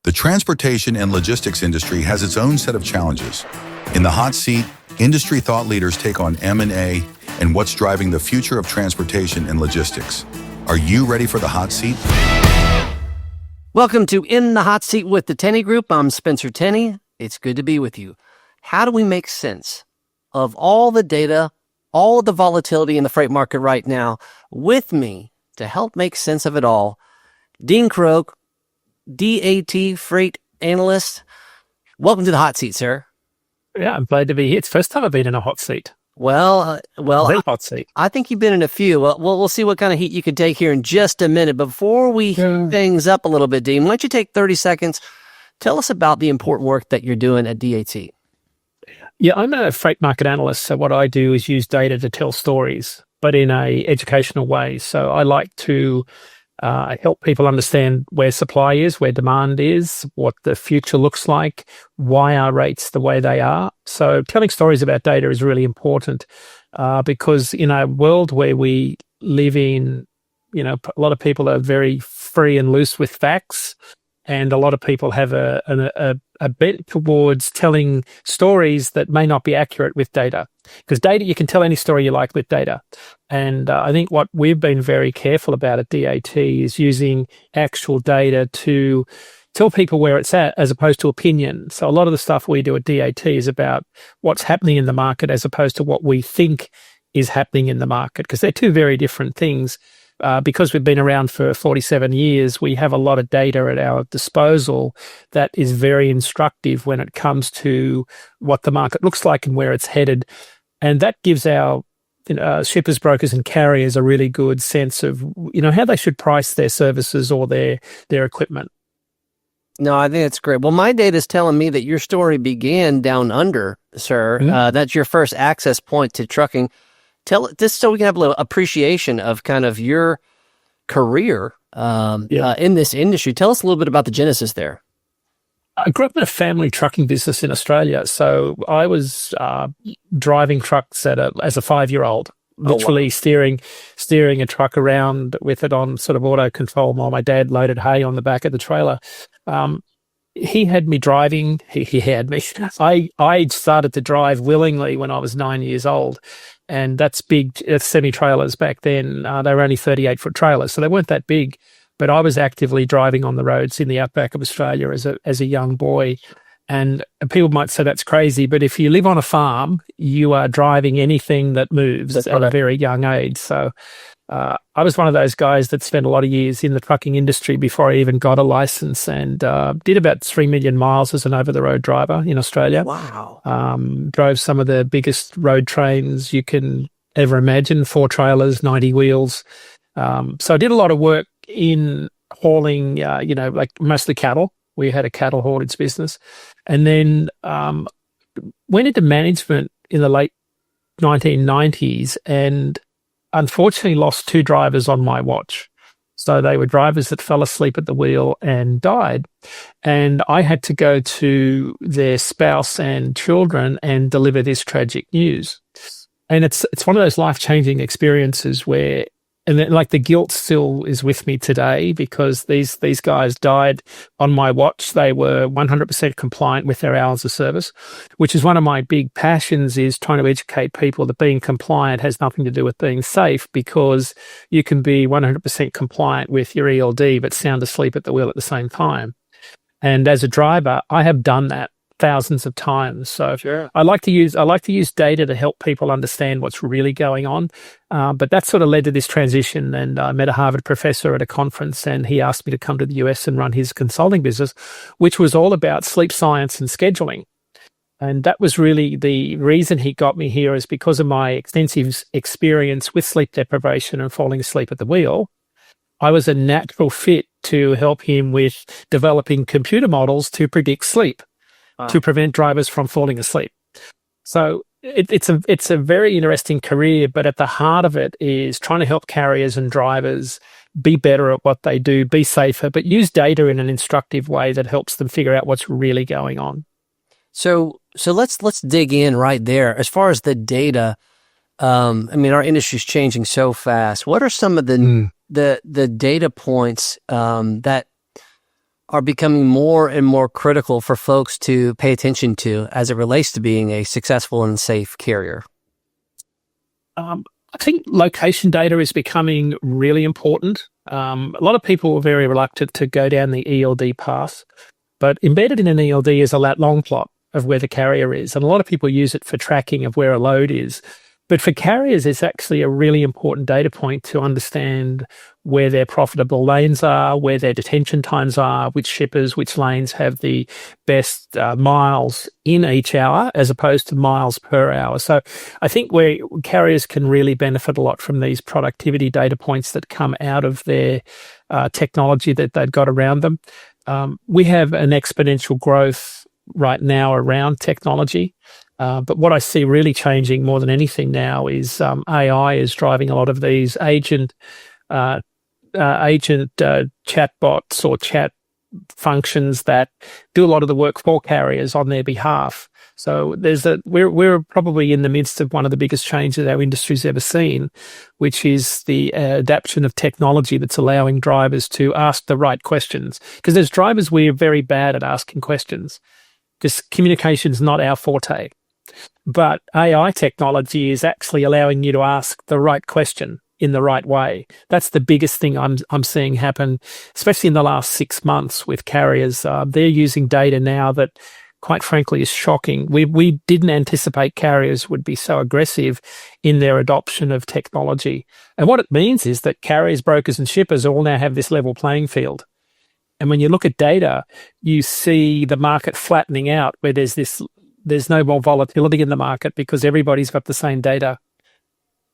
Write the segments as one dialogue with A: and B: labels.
A: The transportation and logistics industry has its own set of challenges. In the hot seat, industry thought leaders take on M&A and what's driving the future of transportation and logistics. Are you ready for the hot seat?
B: Welcome to In the Hot Seat with the Tenney Group. I'm Spencer Tenney. It's good to be with you. How do we make sense of all the data, all of the volatility in the freight market right now? With me to help make sense of it all, Dean Croke, DAT Freight Analyst. Welcome to the hot seat, sir.
C: Yeah, I'm glad to be here. It's the first time I've been in a hot seat.
B: Hot seat. I think you've been in a few. Well, we'll see what kind of heat you can take here in just a minute. Before we heat things up a little bit, Dean, why don't you take 30 seconds? Tell us about the important work that you're doing at DAT.
C: Yeah, I'm a freight market analyst. So what I do is use data to tell stories, but in a educational way. So I like to help people understand where supply is, where demand is, what the future looks like, why are rates the way they are. So telling stories about data is really important because in a world where we live in, a lot of people are very free and loose with facts, and a lot of people have a bent towards telling stories that may not be accurate with data. Because data, you can tell any story you like with data. And I think what we've been very careful about at DAT is using actual data to tell people where it's at as opposed to opinion. So a lot of the stuff we do at DAT is about what's happening in the market as opposed to what we think is happening in the market, because they're two very different things. Because we've been around for 47 years, we have a lot of data at our disposal that is very instructive when it comes to what the market looks like and where it's headed. And that gives our shippers, brokers, and carriers a really good sense of, how they should price their services or their equipment.
B: No, I think that's great. Well, my data is telling me that your story began down under, sir. Mm-hmm. That's your first access point to trucking. Tell this so we can have a little appreciation of kind of your career in this industry. Tell us a little bit about the genesis there.
C: I grew up in a family trucking business in Australia. So I was driving trucks as a 5-year-old, literally steering a truck around with it on sort of auto control while my dad loaded hay on the back of the trailer. He had me driving. He had me. I started to drive willingly when I was 9 years old. And that's big semi-trailers back then. They were only 38-foot trailers, so they weren't that big. But I was actively driving on the roads in the outback of Australia as a young boy. And people might say that's crazy, but if you live on a farm, you are driving anything that moves at a very young age. So I was one of those guys that spent a lot of years in the trucking industry before I even got a license, and did about 3 million miles as an over-the-road driver in Australia.
B: Wow.
C: Drove some of the biggest road trains you can ever imagine, 4 trailers, 90 wheels. So I did a lot of work in hauling, like mostly cattle. We had a cattle haulage business. And then went into management in the late 1990s and unfortunately lost 2 drivers on my watch. So they were drivers that fell asleep at the wheel and died. And I had to go to their spouse and children and deliver this tragic news. And it's one of those life-changing experiences where, and then, like, the guilt still is with me today because these guys died on my watch. They were 100% compliant with their hours of service, which is one of my big passions, is trying to educate people that being compliant has nothing to do with being safe, because you can be 100% compliant with your ELD but sound asleep at the wheel at the same time. And as a driver, I have done that thousands of times. So sure. I like to use data to help people understand what's really going on. But that sort of led to this transition. And I met a Harvard professor at a conference, and he asked me to come to the US and run his consulting business, which was all about sleep science and scheduling. And that was really the reason he got me here, is because of my extensive experience with sleep deprivation and falling asleep at the wheel. I was a natural fit to help him with developing computer models to predict sleep. To prevent drivers from falling asleep. So it's a very interesting career, but at the heart of it is trying to help carriers and drivers be better at what they do, be safer, but use data in an instructive way that helps them figure out what's really going on.
B: So let's dig in right there. As far as the data, our industry's changing so fast. What are some of the data points that are becoming more and more critical for folks to pay attention to as it relates to being a successful and safe carrier?
C: I think location data is becoming really important. A lot of people are very reluctant to go down the ELD path, but embedded in an ELD is a lat long plot of where the carrier is. And a lot of people use it for tracking of where a load is. But for carriers, it's actually a really important data point to understand where their profitable lanes are, where their detention times are, which shippers, which lanes have the best miles in each hour as opposed to miles per hour. So I think where carriers can really benefit a lot from these productivity data points that come out of their technology that they've got around them. We have an exponential growth right now around technology. But what I see really changing more than anything now is AI is driving a lot of these agent chatbots or chat functions that do a lot of the work for carriers on their behalf. So we're probably in the midst of one of the biggest changes our industry's ever seen, which is the adaptation of technology that's allowing drivers to ask the right questions. Because as drivers, we're very bad at asking questions because communication is not our forte. But AI technology is actually allowing you to ask the right question in the right way. That's the biggest thing I'm seeing happen, especially in the last 6 months with carriers. They're using data now that, quite frankly, is shocking. We didn't anticipate carriers would be so aggressive in their adoption of technology. And what it means is that carriers, brokers, and shippers all now have this level playing field. And when you look at data, you see the market flattening out where there's no more volatility in the market because everybody's got the same data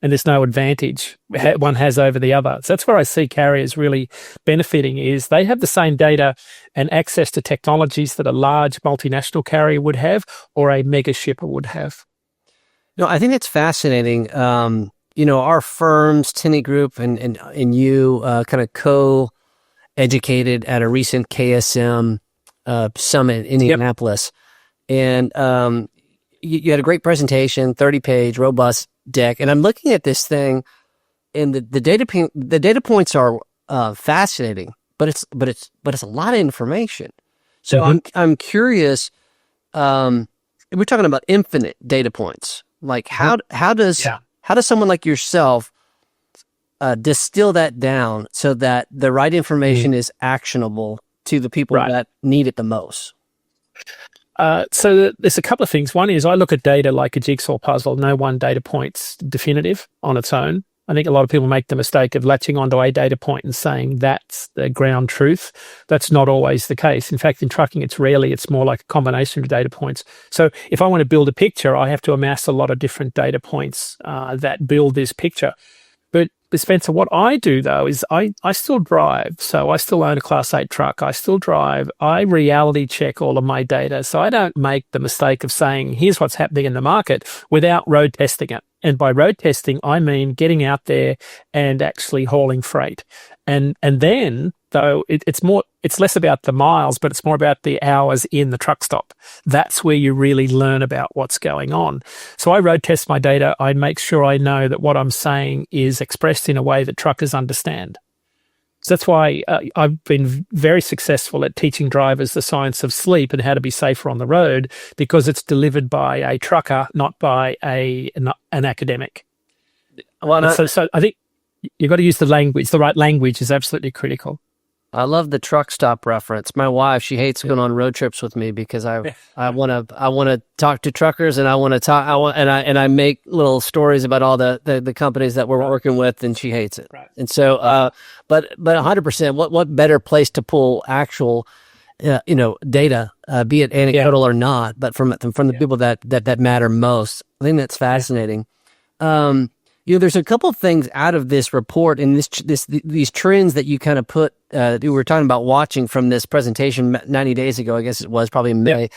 C: and there's no advantage one has over the other. So that's where I see carriers really benefiting is they have the same data and access to technologies that a large multinational carrier would have or a mega shipper would have.
B: No, I think it's fascinating. Our firms, Tenney Group and you kind of co-educated at a recent KSM summit in Indianapolis. Yep. And you had a great presentation, 30-page, robust deck. And I'm looking at this thing, and the data points are fascinating, but it's a lot of information. So I'm curious. We're talking about infinite data points. Like how does someone like yourself distill that down so that the right information is actionable to the people that need it the most? So there's a couple of things. One is I look at data like a jigsaw puzzle. No one data point's definitive on its own. I think a lot of people make the mistake of latching onto a data point and saying that's the ground truth. That's not always the case. In fact, in trucking, it's more like a combination of data points. So if I want to build a picture, I have to amass a lot of different data points that build this picture. But Spencer, what I do, though, is I still drive. So I still own a Class 8 truck. I still drive. I reality check all of my data. So I don't make the mistake of saying, here's what's happening in the market without road testing it. And by road testing, I mean getting out there and actually hauling freight. And then, though, it's less about the miles, but it's more about the hours in the truck stop. That's where you really learn about what's going on. So I road test my data. I make sure I know that what I'm saying is expressed in a way that truckers understand. So that's why I've been very successful at teaching drivers the science of sleep and how to be safer on the road because it's delivered by a trucker, not by an academic. Well, so I think you've got to use the language. The right language is absolutely critical. I love the truck stop reference. My wife, she hates going on road trips with me because I want to talk to truckers and I make little stories about all the companies that we're working with, and she hates it. Right. And so, but 100%, what better place to pull actual, data, be it anecdotal or not, but from the people that matter most. I think that's fascinating. There's a couple of things out of this report and these trends that you kind of put. We were talking about watching from this presentation 90 days ago. I guess it was probably in May. Yep.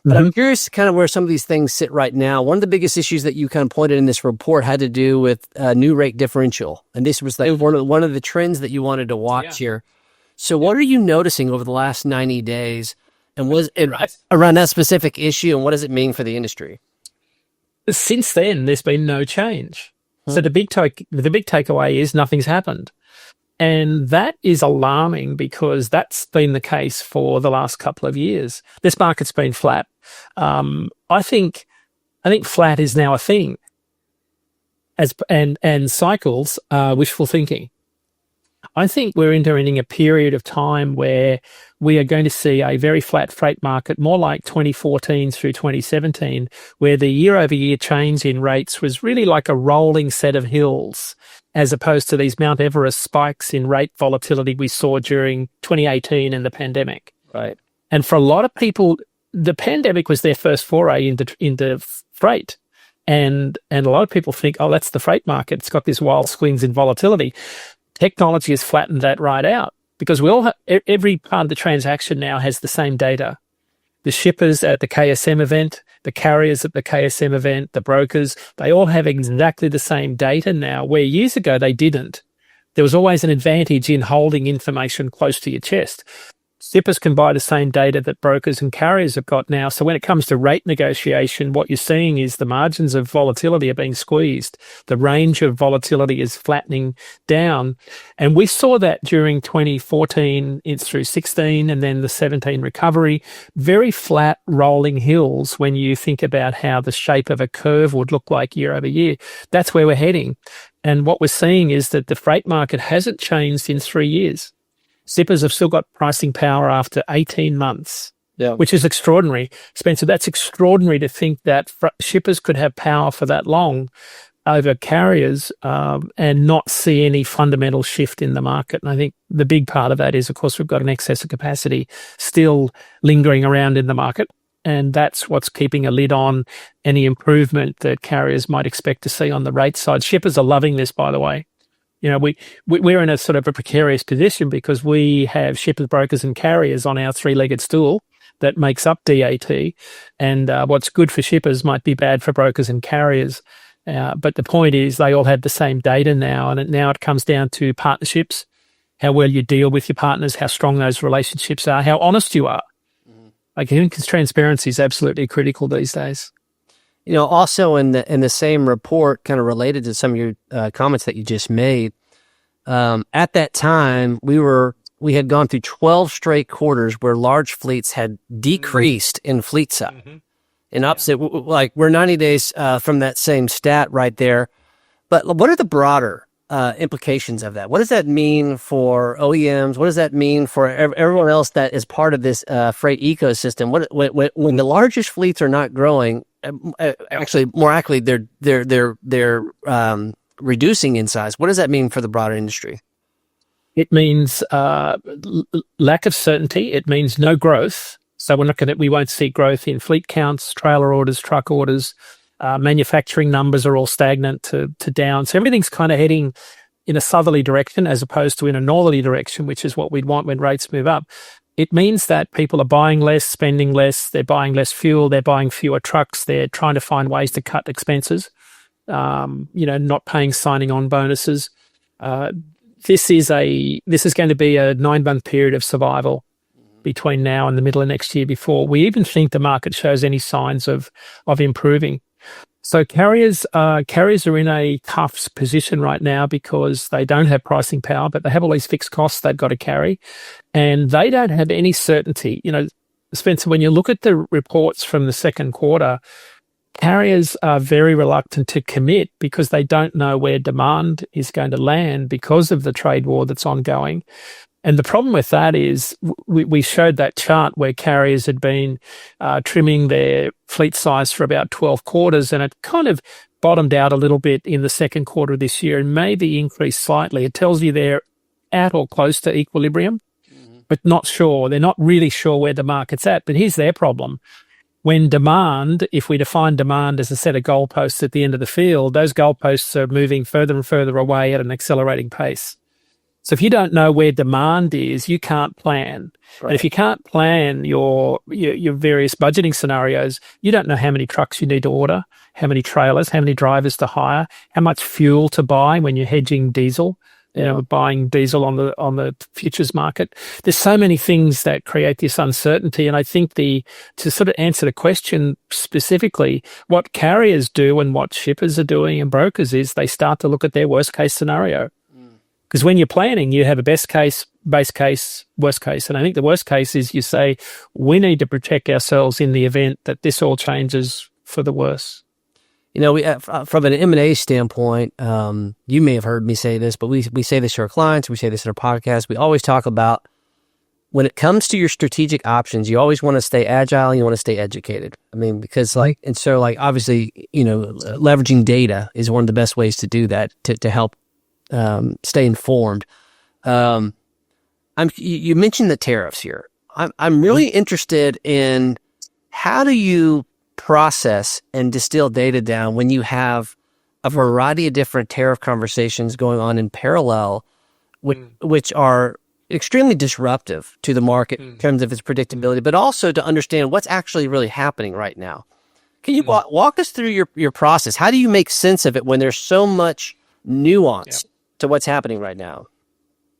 B: But I'm curious, kind of where some of these things sit right now. One of the biggest issues that you kind of pointed in this report had to do with new rate differential, and this was like one of the trends that you wanted to watch here. So, what are you noticing over the last 90 days, and was it around that specific issue, and what does it mean for the industry?
C: Since then, there's been no change. So the big takeaway is nothing's happened. And that is alarming because that's been the case for the last couple of years. This market's been flat. I think flat is now a thing. And cycles are wishful thinking. I think we're entering a period of time where we are going to see a very flat freight market, more like 2014 through 2017, where the year-over-year change in rates was really like a rolling set of hills, as opposed to these Mount Everest spikes in rate volatility we saw during 2018 and the pandemic.
B: Right.
C: And for a lot of people, the pandemic was their first foray into freight. And a lot of people think, oh, that's the freight market. It's got these wild swings in volatility. Technology has flattened that right out because we all every part of the transaction now has the same data. The shippers at the KSM event, the carriers at the KSM event, the brokers, they all have exactly the same data now, where years ago they didn't. There was always an advantage in holding information close to your chest. Shippers can buy the same data that brokers and carriers have got now. So when it comes to rate negotiation, what you're seeing is the margins of volatility are being squeezed. The range of volatility is flattening down. And we saw that during 2014 through 16 and then the 17 recovery. Very flat rolling hills when you think about how the shape of a curve would look like year over year. That's where we're heading. And what we're seeing is that the freight market hasn't changed in 3 years. Shippers have still got pricing power after 18 months, which is extraordinary. Spencer, that's extraordinary to think that shippers could have power for that long over carriers and not see any fundamental shift in the market. And I think the big part of that is, of course, we've got an excess of capacity still lingering around in the market. And that's what's keeping a lid on any improvement that carriers might expect to see on the rate side. Shippers are loving this, by the way. You know, we're in a sort of a precarious position because we have shippers, brokers and carriers on our three-legged stool that makes up DAT. And what's good for shippers might be bad for brokers and carriers. But the point is they all have the same data now. And now it comes down to partnerships, how well you deal with your partners, how strong those relationships are, how honest you are. Like, I think transparency is absolutely critical these days.
B: You know, also in the same report, kind of related to some of your comments that you just made, at that time we had gone through 12 straight quarters where large fleets had decreased in fleet size. And opposite, like we're 90 days from that same stat right there. But what are the broader implications of that? What does that mean for OEMs? What does that mean for everyone else that is part of this freight ecosystem? When the largest fleets are not growing, actually, more accurately, they're reducing in size. What does that mean for the broader industry?
C: It means lack of certainty. It means no growth. So we won't see growth in fleet counts, trailer orders, truck orders. Manufacturing numbers are all stagnant to down. So everything's kind of heading in a southerly direction as opposed to in a northerly direction, which is what we'd want when rates move up. It means that people are buying less, spending less, they're buying less fuel, they're buying fewer trucks, they're trying to find ways to cut expenses, not paying signing on bonuses. This is going to be a 9-month period of survival between now and the middle of next year before we even think the market shows any signs of improving. So carriers are in a tough position right now because they don't have pricing power, but they have all these fixed costs they've got to carry, and they don't have any certainty. You know, Spencer, when you look at the reports from the second quarter, carriers are very reluctant to commit because they don't know where demand is going to land because of the trade war that's ongoing. And the problem with that is we showed that chart where carriers had been trimming their fleet size for about 12 quarters, and it kind of bottomed out a little bit in the second quarter of this year and maybe increased slightly. It tells you they're at or close to equilibrium, but not sure. They're not really sure where the market's at. But here's their problem. When demand, if we define demand as a set of goalposts at the end of the field, those goalposts are moving further and further away at an accelerating pace. So if you don't know where demand is, you can't plan. Right. And if you can't plan your various budgeting scenarios, you don't know how many trucks you need to order, how many trailers, how many drivers to hire, how much fuel to buy when you're hedging diesel, buying diesel on the futures market. There's so many things that create this uncertainty. And I think to sort of answer the question specifically, what carriers do and what shippers are doing and brokers is they start to look at their worst case scenario. Because when you're planning, you have a best case, base case, worst case. And I think the worst case is you say, we need to protect ourselves in the event that this all changes for the worse.
B: You know, we from an M&A standpoint, you may have heard me say this, but we say this to our clients, we say this in our podcast. We always talk about when it comes to your strategic options, you always want to stay agile and you want to stay educated. I mean, because obviously, you know, leveraging data is one of the best ways to do that, to help stay informed. You mentioned the tariffs here. I'm really interested in how do you process and distill data down when you have a variety of different tariff conversations going on in parallel, which are extremely disruptive to the market in terms of its predictability, but also to understand what's actually really happening right now. Can you walk us through your process? How do you make sense of it when there's so much nuance to what's happening right now?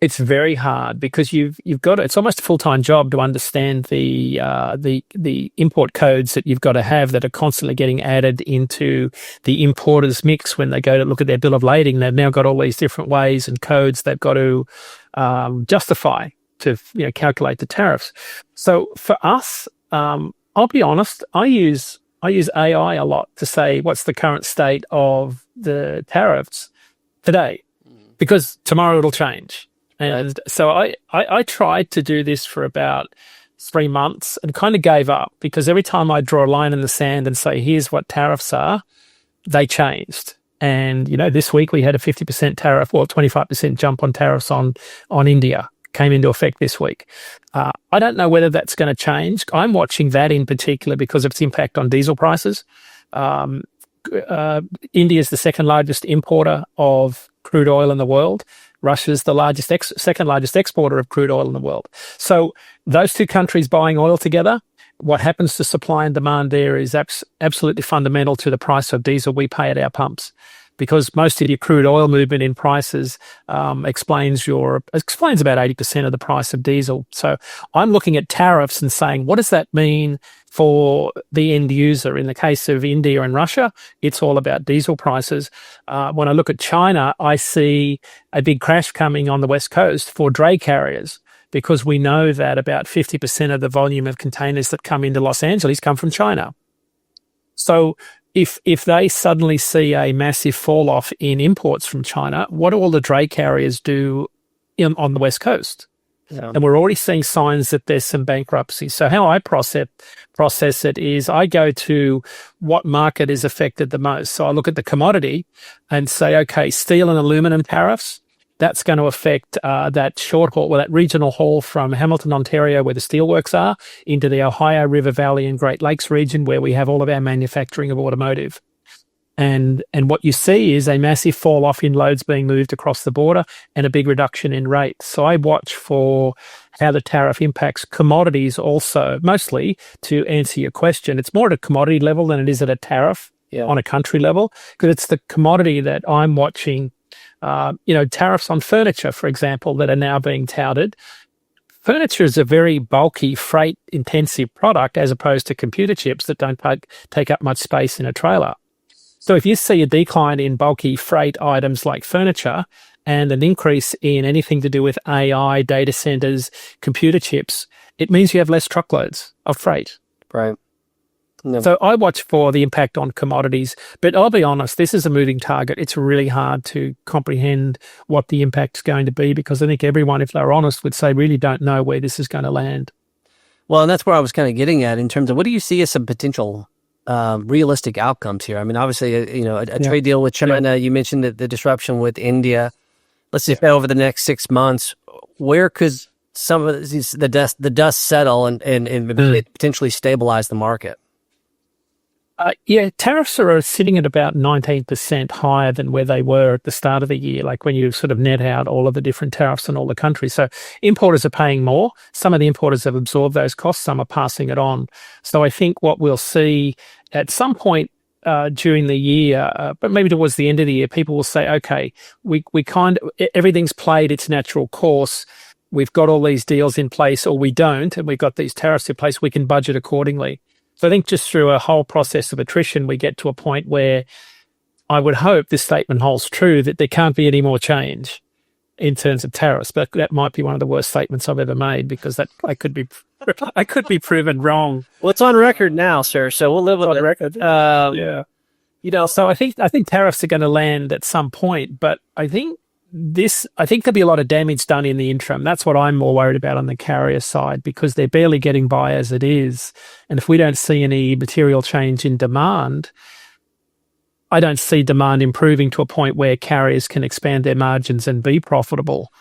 C: It's very hard because you've got it's almost a full-time job to understand the import codes that you've got to have that are constantly getting added into the importer's mix when they go to look at their bill of lading. They've now got all these different ways and codes they've got to justify to calculate the tariffs. So for us, I'll be honest, I use AI a lot to say what's the current state of the tariffs today, because tomorrow it'll change. And so I tried to do this for about 3 months and kind of gave up, because every time I draw a line in the sand and say, here's what tariffs are, they changed. And, this week we had a 50% tariff or 25% jump on tariffs on India, came into effect this week. I don't know whether that's going to change. I'm watching that in particular because of its impact on diesel prices. India is the second largest importer of crude oil in the world. Russia's the second largest exporter of crude oil in the world. So those two countries buying oil together, what happens to supply and demand there is absolutely fundamental to the price of diesel we pay at our pumps, because most of your crude oil movement in prices explains about 80% of the price of diesel. So I'm looking at tariffs and saying, what does that mean for the end user? In the case of India and Russia, it's all about diesel prices. When I look at China, I see a big crash coming on the West Coast for dray carriers, because we know that about 50% of the volume of containers that come into Los Angeles come from China. So if they suddenly see a massive fall off in imports from China, what do all the dray carriers do on the West Coast? Yeah. And we're already seeing signs that there's some bankruptcy. So how I process it is I go to what market is affected the most. So I look at the commodity and say, okay, steel and aluminum tariffs, that's going to affect that short haul, that regional haul from Hamilton, Ontario, where the steelworks are, into the Ohio River Valley and Great Lakes region, where we have all of our manufacturing of automotive. And what you see is a massive fall off in loads being moved across the border and a big reduction in rates. So I watch for how the tariff impacts commodities also, mostly to answer your question. It's more at a commodity level than it is at a tariff on a country level, because it's the commodity that I'm watching. Tariffs on furniture, for example, that are now being touted. Furniture is a very bulky, freight-intensive product as opposed to computer chips that don't take up much space in a trailer. So if you see a decline in bulky freight items like furniture and an increase in anything to do with AI, data centers, computer chips, it means you have less truckloads of freight.
B: Right. No.
C: So I watch for the impact on commodities, but I'll be honest, this is a moving target. It's really hard to comprehend what the impact's going to be, because I think everyone, if they're honest, would say really don't know where this is going to land.
B: Well, and that's where I was kind of getting at in terms of what do you see as some potential realistic outcomes here? I mean, obviously, a trade deal with China. You mentioned the disruption with India. Let's say over the next 6 months, where could some of the dust settle and potentially stabilize the market?
C: Tariffs are sitting at about 19% higher than where they were at the start of the year, like when you sort of net out all of the different tariffs in all the countries. So importers are paying more. Some of the importers have absorbed those costs. Some are passing it on. So I think what we'll see at some point during the year, but maybe towards the end of the year, people will say, okay, we everything's played its natural course. We've got all these deals in place, or we don't, and we've got these tariffs in place. We can budget accordingly. So I think just through a whole process of attrition, we get to a point where I would hope this statement holds true, that there can't be any more change. in terms of tariffs, but that might be one of the worst statements I've ever made, because that I could be proven wrong.
B: Well, it's on record now, sir. So we'll live with
C: On
B: it.
C: record.
B: Yeah.
C: So I think tariffs are going to land at some point, but I think there'll be a lot of damage done in the interim. That's what I'm more worried about on the carrier side, because they're barely getting by as it is. And if we don't see any material change in demand, I don't see demand improving to a point where carriers can expand their margins and be profitable.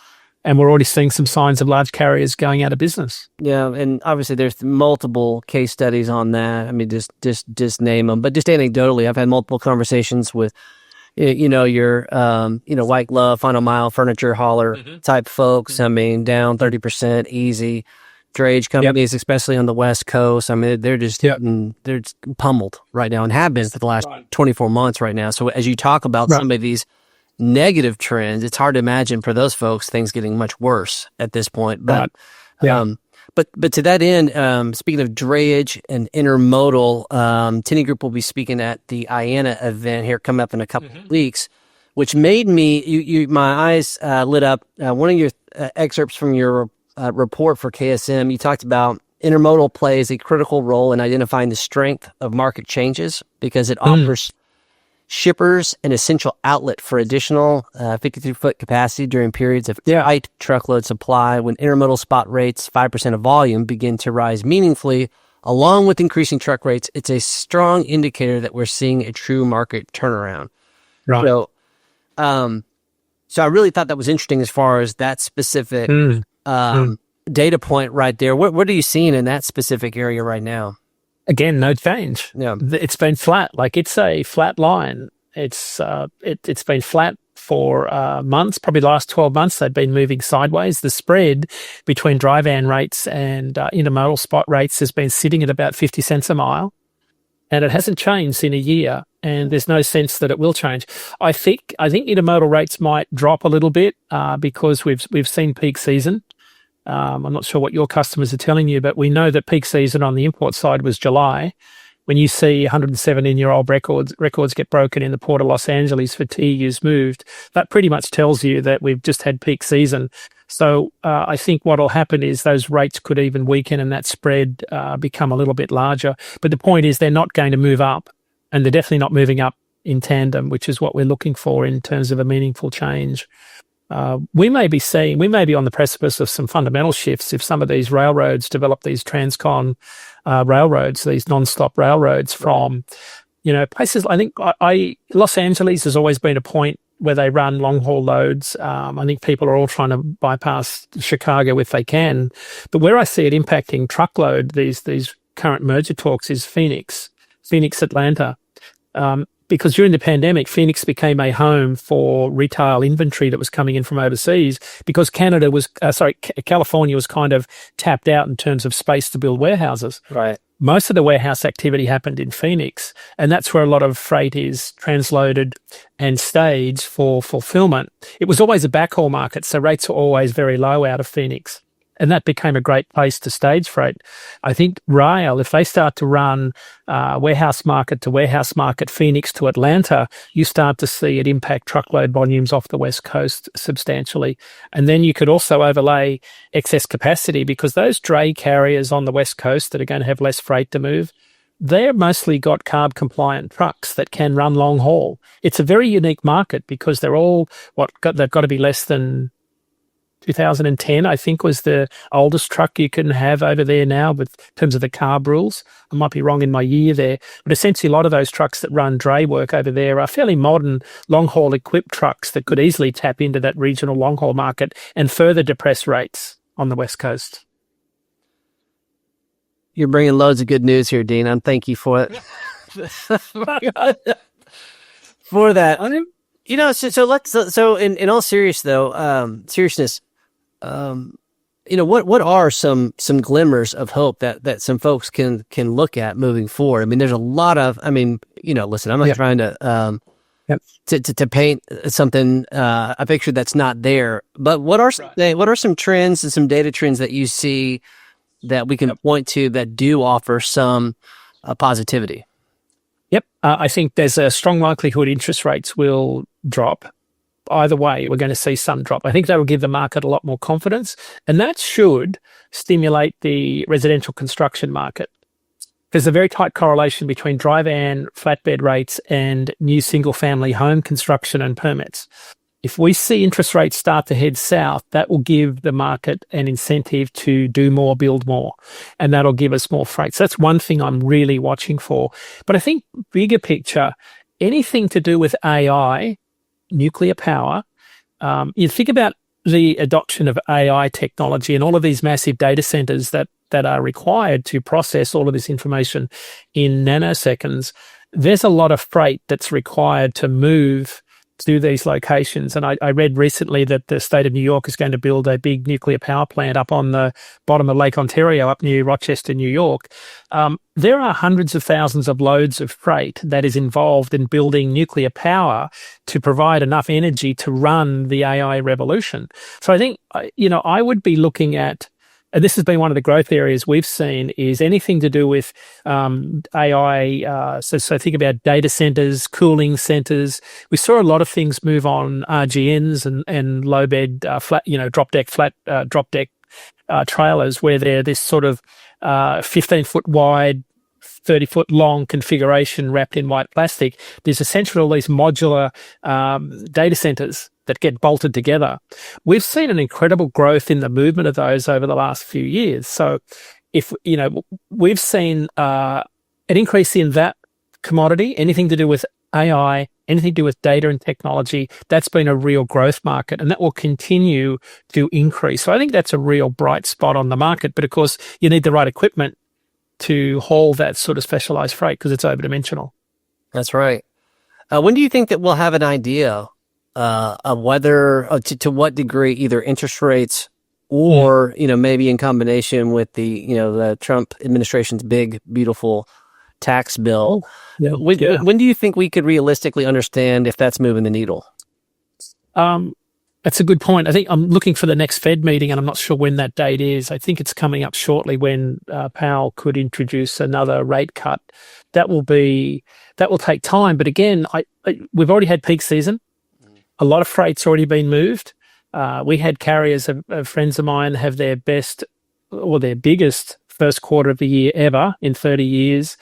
C: And we're already seeing some signs of large carriers going out of business.
B: Yeah, and obviously there's multiple case studies on that. I mean, just name them. But just anecdotally, I've had multiple conversations with, your, white glove, final mile furniture hauler type folks. I mean, down 30%, easy. Drayage companies, especially on the West Coast, I mean, they're just they're just pummeled right now, and have been for the last 24 months right now. So as you talk about some of these negative trends, it's hard to imagine for those folks things getting much worse at this point. But but to that end, speaking of drayage and intermodal, Tenney Group will be speaking at the IANA event here coming up in a couple of weeks, which made me my eyes lit up. One of your excerpts from your report for KSM, you talked about intermodal plays a critical role in identifying the strength of market changes because it offers shippers an essential outlet for additional 53-foot capacity during periods of tight truckload supply. When intermodal spot rates, 5% of volume, begin to rise meaningfully, along with increasing truck rates, it's a strong indicator that we're seeing a true market turnaround.
C: Right.
B: So I really thought that was interesting as far as that specific data point right there. What are you seeing in that specific area right now?
C: Again, no change.
B: Yeah.
C: It's been flat. Like, it's a flat line. It's been flat for months, probably the last 12 months. They've been moving sideways. The spread between dry van rates and intermodal spot rates has been sitting at about 50 cents a mile, and it hasn't changed in a year, and there's no sense that it will change. I think intermodal rates might drop a little bit because we've seen peak season. I'm not sure what your customers are telling you, but we know that peak season on the import side was July. When you see 117-year-old records get broken in the Port of Los Angeles for TEUs moved, that pretty much tells you that we've just had peak season. So I think what will happen is those rates could even weaken and that spread become a little bit larger. But the point is they're not going to move up, and they're definitely not moving up in tandem, which is what we're looking for in terms of a meaningful change. We may be on the precipice of some fundamental shifts if some of these railroads develop these transcon railroads, these non-stop railroads from, places. I think Los Angeles has always been a point where they run long-haul loads. I think people are all trying to bypass Chicago if they can. But where I see it impacting truckload, these current merger talks, is Phoenix, Atlanta. Because during the pandemic, Phoenix became a home for retail inventory that was coming in from overseas because California was kind of tapped out in terms of space to build warehouses.
B: Right.
C: Most of the warehouse activity happened in Phoenix, and that's where a lot of freight is transloaded and staged for fulfillment. It was always a backhaul market, so rates were always very low out of Phoenix. And that became a great place to stage freight. I think rail, if they start to run warehouse market to warehouse market, Phoenix to Atlanta, you start to see it impact truckload volumes off the West Coast substantially. And then you could also overlay excess capacity because those dray carriers on the West Coast that are going to have less freight to move, they're mostly got CARB compliant trucks that can run long haul. It's a very unique market because they're all they've got to be less than 2010, I think, was the oldest truck you can have over there now with in terms of the CARB rules. I might be wrong in my year there, but essentially a lot of those trucks that run dray work over there are fairly modern long-haul equipped trucks that could easily tap into that regional long-haul market and further depress rates on the West Coast.
B: You're bringing loads of good news here, Dean. And thank you for it. For that. So in all seriousness, what are some glimmers of hope that some folks can look at moving forward? I mean, there's a lot of, listen, I'm not trying to paint something, a picture that's not there, but what are some trends and some data trends that you see that we can point to that do offer some positivity? Yep.
C: I think there's a strong likelihood interest rates will drop. either way, we're going to see some drop. I think that will give the market a lot more confidence, and that should stimulate the residential construction market. There's a very tight correlation between dry van flatbed rates and new single-family home construction and permits. If we see interest rates start to head south, that will give the market an incentive to do more, build more, and that'll give us more freight. So that's one thing I'm really watching for. But I think bigger picture, anything to do with AI, nuclear power, you think about the adoption of AI technology and all of these massive data centers that are required to process all of this information in nanoseconds. There's a lot of freight that's required to move to these locations. And I read recently that the state of New York is going to build a big nuclear power plant up on the bottom of Lake Ontario up near Rochester, New York. There are hundreds of thousands of loads of freight that is involved in building nuclear power to provide enough energy to run the AI revolution. So I think, I would be looking at, and this has been one of the growth areas we've seen, is anything to do with AI. So think about data centers, cooling centers. We saw a lot of things move on RGNs and low bed flat, drop deck trailers, where they're this sort of 15-foot wide, 30-foot long configuration wrapped in white plastic. There's essentially all these modular data centers that get bolted together. We've seen an incredible growth in the movement of those over the last few years. So if, we've seen an increase in that commodity, anything to do with AI, anything to do with data and technology, that's been a real growth market, and that will continue to increase. So I think that's a real bright spot on the market. But of course, you need the right equipment to haul that sort of specialized freight because it's overdimensional.
B: That's right. When do you think that we'll have an idea of whether, to what degree, either interest rates or, maybe in combination with the Trump administration's big, beautiful tax bill, when do you think we could realistically understand if that's moving the needle?
C: That's a good point. I think I'm looking for the next Fed meeting, and I'm not sure when that date is. I think it's coming up shortly when Powell could introduce another rate cut. That will take time. But again, we've already had peak season. A lot of freight's already been moved. We had carriers, friends of mine, have their best or their biggest first quarter of the year ever in 30 years,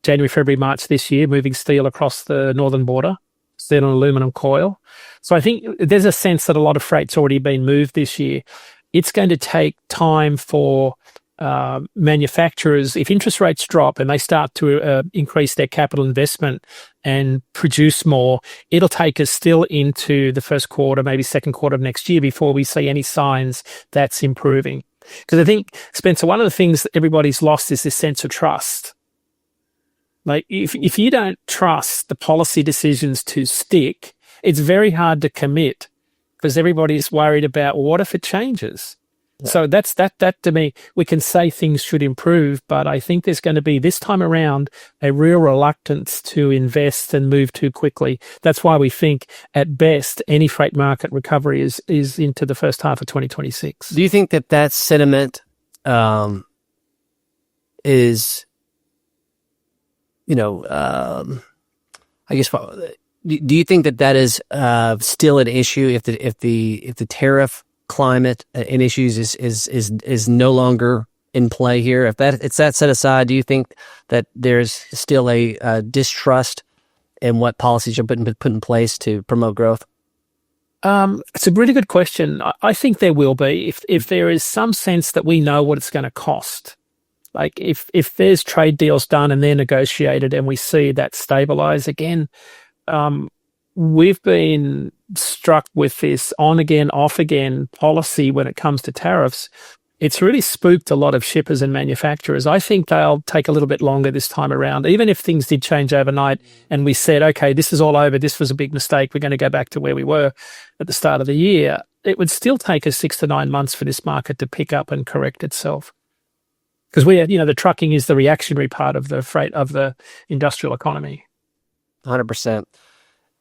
C: January, February, March this year, moving steel across the northern border, steel and aluminum coil. So I think there's a sense that a lot of freight's already been moved this year. It's going to take time for manufacturers, if interest rates drop and they start to increase their capital investment and produce more, it'll take us still into the first quarter, maybe second quarter of next year before we see any signs that's improving. Because I think, Spencer, one of the things that everybody's lost is this sense of trust. Like if you don't trust the policy decisions to stick, it's very hard to commit because everybody's worried about, well, what if it changes? Yeah. So that to me, we can say things should improve, but I think there's going to be this time around a real reluctance to invest and move too quickly. That's why we think at best any freight market recovery is into the first half of 2026.
B: Do you think that sentiment is, I guess, do you think that is still an issue if the tariff climate and issues is no longer in play here? If it's that set aside, do you think that there's still a distrust in what policies are put in place to promote growth?
C: It's a really good question. I think there will be if there is some sense that we know what it's going to cost. Like if there's trade deals done and they're negotiated and we see that stabilize again, we've been struck with this on again, off again policy when it comes to tariffs. It's really spooked a lot of shippers and manufacturers. I think they'll take a little bit longer this time around. Even if things did change overnight and we said, okay, this is all over, this was a big mistake, we're going to go back to where we were at the start of the year, it would still take us 6 to 9 months for this market to pick up and correct itself. Because the trucking is the reactionary part of the freight of the industrial economy.
B: 100%.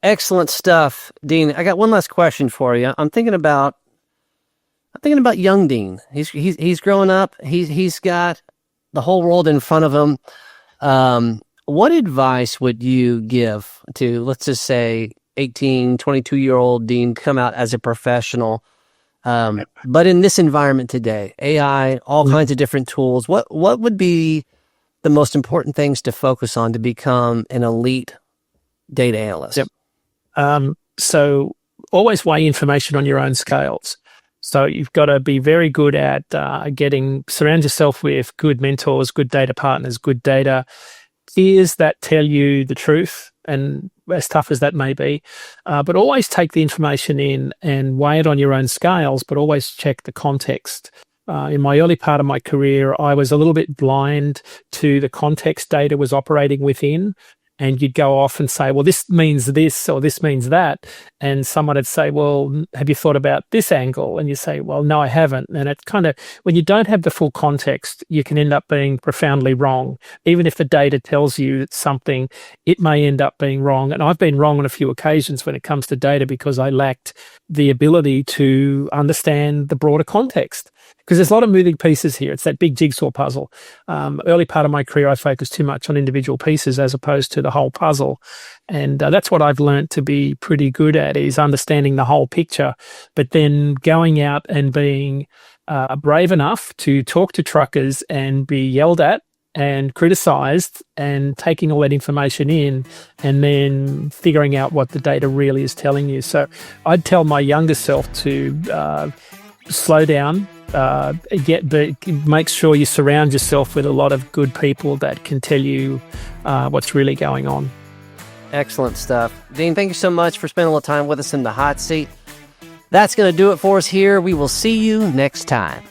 B: Excellent stuff, Dean. I got one last question for you. I'm thinking about young Dean. He's growing up. He's got the whole world in front of him. What advice would you give to, let's just say, 18, 22-year-old Dean come out as a professional. But in this environment today, AI, all kinds of different tools, what would be the most important things to focus on to become an elite data analyst?
C: So always weigh information on your own scales. So you've got to be very good at surround yourself with good mentors, good data partners, good data peers that tell you the truth, and as tough as that may be, but always take the information in and weigh it on your own scales, but always check the context. In my early part of my career, I was a little bit blind to the context data was operating within. And you'd go off and say, well, this means this or this means that. And someone would say, well, have you thought about this angle? And you say, well, no, I haven't. And it kind of, when you don't have the full context, you can end up being profoundly wrong. Even if the data tells you something, it may end up being wrong. And I've been wrong on a few occasions when it comes to data because I lacked the ability to understand the broader context. Because there's a lot of moving pieces here. It's that big jigsaw puzzle. Early part of my career, I focused too much on individual pieces as opposed to the whole puzzle. And that's what I've learned to be pretty good at, is understanding the whole picture, but then going out and being brave enough to talk to truckers and be yelled at and criticized and taking all that information in and then figuring out what the data really is telling you. So I'd tell my younger self to slow down, make sure you surround yourself with a lot of good people that can tell you what's really going on.
B: Excellent stuff. Dean, thank you so much for spending a little time with us in the hot seat. That's going to do it for us here. We will see you next time.